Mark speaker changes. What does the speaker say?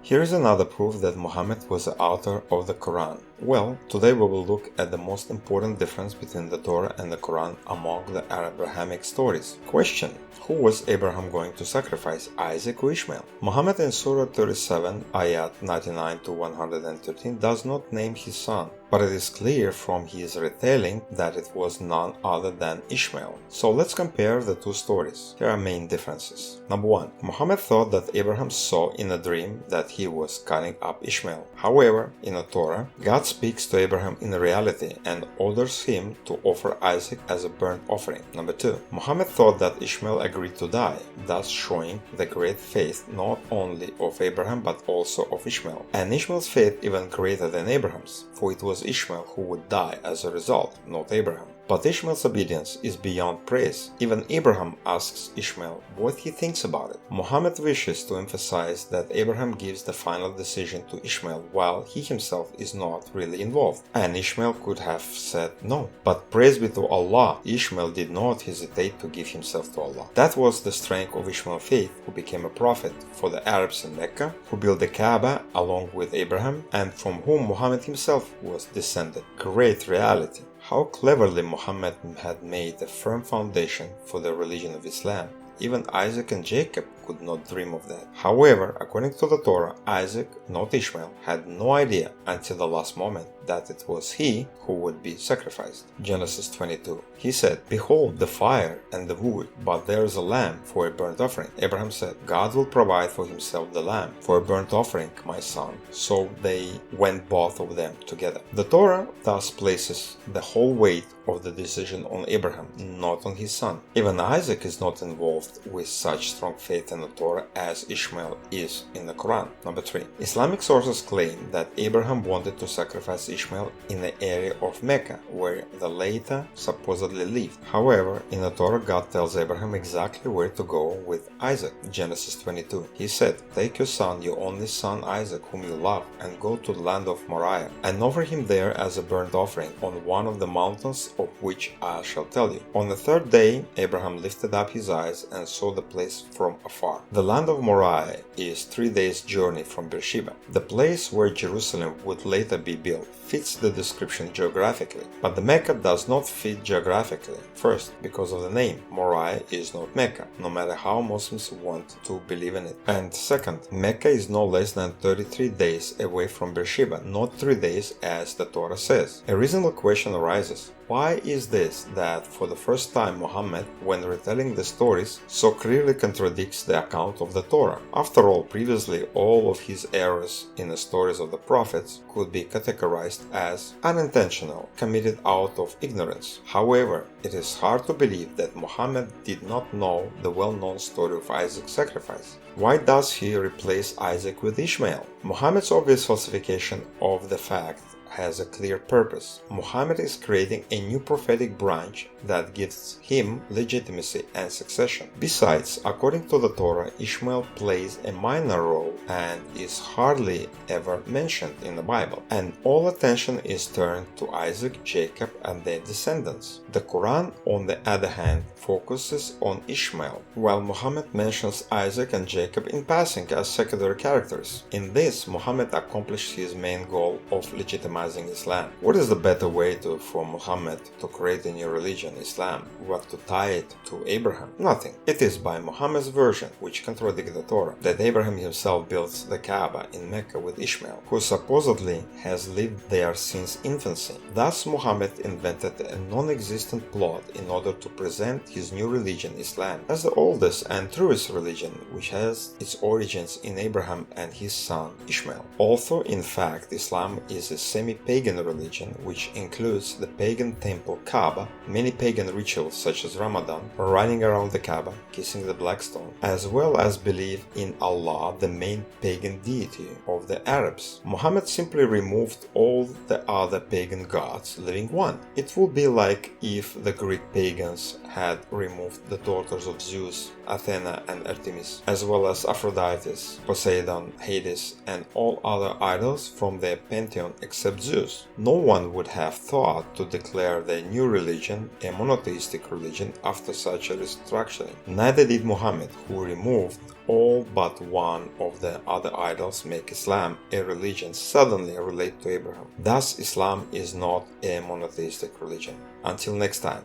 Speaker 1: Here is another proof that Muhammad was the author of the Qur'an. Well, today we will look at the most important difference between the Torah and the Qur'an among the Abrahamic stories. Question: who was Abraham going to sacrifice, Isaac or Ishmael? Muhammad in Surah 37, ayat 99 to 113 does not name his son, but it is clear from his retelling that it was none other than Ishmael. So let's compare the two stories. Here are main differences. Number 1. Muhammad thought that Abraham saw in a dream that he was cutting up Ishmael. However, in the Torah, God speaks to Abraham in reality and orders him to offer Isaac as a burnt offering. Number 2. Muhammad thought that Ishmael agreed to die, thus showing the great faith not only of Abraham but also of Ishmael. And Ishmael's faith even greater than Abraham's, for it was Ishmael who would die as a result, not Abraham. But Ishmael's obedience is beyond praise. Even Abraham asks Ishmael what he thinks about it. Muhammad wishes to emphasize that Abraham gives the final decision to Ishmael while he himself is not really involved. And Ishmael could have said no. But praise be to Allah, Ishmael did not hesitate to give himself to Allah. That was the strength of Ishmael's faith, who became a prophet for the Arabs in Mecca, who built the Kaaba along with Abraham, and from whom Muhammad himself was descended. Great reality. How cleverly Muhammad had made a firm foundation for the religion of Islam. Even Isaac and Jacob could not dream of that. However, according to the Torah, Isaac, not Ishmael, had no idea until the last moment that it was he who would be sacrificed. Genesis 22. He said, "Behold the fire and the wood, but there is a lamb for a burnt offering." Abraham said, "God will provide for himself the lamb for a burnt offering, my son." So they went both of them together. The Torah thus places the whole weight of the decision on Abraham, not on his son. Even Isaac is not involved with such strong faith in the Torah as Ishmael is in the Quran. Number 3. Islamic sources claim that Abraham wanted to sacrifice Ishmael in the area of Mecca, where the latter supposedly lived. However, in the Torah, God tells Abraham exactly where to go with Isaac. Genesis 22. He said, "Take your son, your only son Isaac, whom you love, and go to the land of Moriah, and offer him there as a burnt offering on one of the mountains of which I shall tell you." On the third day, Abraham lifted up his eyes and saw the place from afar. The land of Moriah is 3 days' journey from Beersheba. The place where Jerusalem would later be built fits the description geographically, but the Mecca does not fit geographically. First, because of the name. Moriah is not Mecca, no matter how Muslims want to believe in it. And second, Mecca is no less than 33 days away from Beersheba, not 3 days as the Torah says. A reasonable question arises. Why is this that for the first time Muhammad, when retelling the stories, so clearly contradicts the account of the Torah? After all, previously all of his errors in the stories of the prophets could be categorized as unintentional, committed out of ignorance. However, it is hard to believe that Muhammad did not know the well-known story of Isaac's sacrifice. Why does he replace Isaac with Ishmael? Muhammad's obvious falsification of the fact has a clear purpose. Muhammad is creating a new prophetic branch that gives him legitimacy and succession. Besides, according to the Torah, Ishmael plays a minor role and is hardly ever mentioned in the Bible, and all attention is turned to Isaac, Jacob, and their descendants. The Quran, on the other hand, focuses on Ishmael, while Muhammad mentions Isaac and Jacob in passing as secondary characters. In this, Muhammad accomplished his main goal of legitimizing Islam. What is the better way for Muhammad to create a new religion, Islam? What to tie it to Abraham? Nothing. It is by Muhammad's version, which contradicts the Torah, that Abraham himself builds the Kaaba in Mecca with Ishmael, who supposedly has lived there since infancy. Thus, Muhammad invented a non-existent plot in order to present his new religion, Islam, as the oldest and truest religion, which has its origins in Abraham and his son Ishmael. Although, in fact, Islam is a semi-pagan religion, which includes the pagan temple Kaaba, many pagan rituals such as Ramadan, running around the Kaaba, kissing the black stone, as well as belief in Allah, the main pagan deity of the Arabs. Muhammad simply removed all the other pagan gods, leaving one. It would be like if the Greek pagans had removed the daughters of Zeus, Athena and Artemis, as well as Aphrodite, Poseidon, Hades, and all other idols from their pantheon except worshipped Zeus. No one would have thought to declare their new religion a monotheistic religion after such a restructuring. Neither did Muhammad, who removed all but one of the other idols, make Islam, a religion suddenly related to Abraham. Thus, Islam is not a monotheistic religion. Until next time.